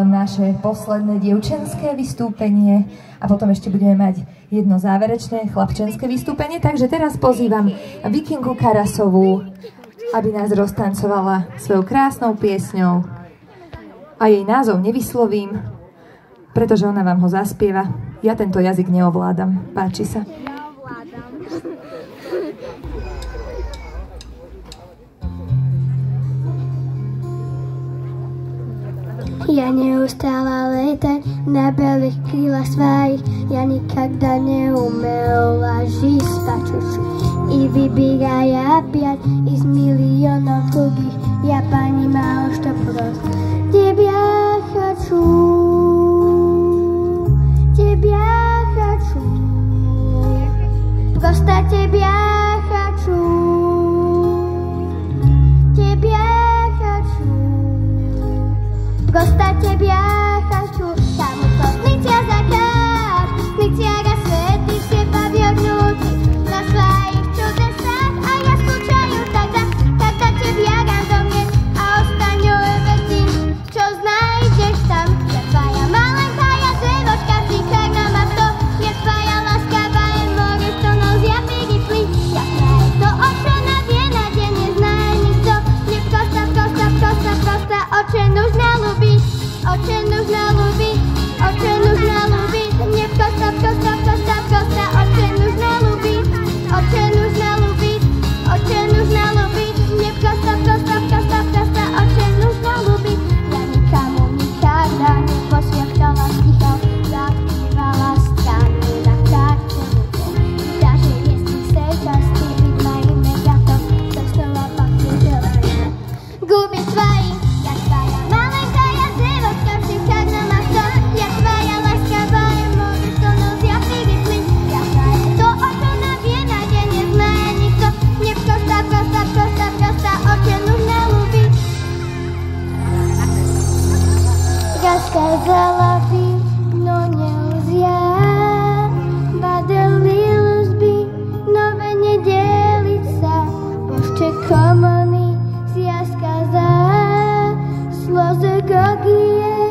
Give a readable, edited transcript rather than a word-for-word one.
naše posledné dievčenské vystúpenie a potom ešte budeme mať jedno záverečné chlapčenské vystúpenie. Takže teraz pozývam Vikingu Karasovú, aby nás roztancovala svojou krásnou piesňou. A jej názov nevyslovím, pretože ona vám ho zaspieva. Ja tento jazyk neovládam. Páči sa? Я не устала летать на белых крылах своих. Я никогда не умела жить спать чуть-чуть. И выбирая опять из миллионов других, я понимаю, что просто тебя хочу. Тебя хочу. Просто тебя хочу. Тебя хочу. Просто тебя хочу. Там уснуть я закат, сныть я рассветы, все повернуты на своих чудесах. А я скучаю тогда, когда тебя рядом нет, а остаюсь один, что знаешь там. Я твоя маленькая девочка, шикарная мото, я твоя ласковая море, что нельзя переплыть. Я знаю, что очень один не знает никто. Мне просто, просто, просто, просто очень нужно любить. Очень нужно любить, очень нужно любить. Мне просто, просто, просто, просто очень нужно любить. Очень нужно любить, очень нужно любить. Мне просто, просто, просто, просто очень нужно любить. Я никому никогда не посвящала стихов, запевала страны на каждом углу. Даже если сейчас ты быть моим мегатом, то снова похудела я губы твои. Я твоя маленькая девочка, шикарная мото, я твоя ласковая море, что нельзя переплыть. Я знаю, что очень наверно, где не знает никто. Мне просто, просто, просто, просто очень нужно любить. Рассказала бы, но нельзя. Поделилась бы, но вы не делится. Больше коммуни, я сказала, слезы какие.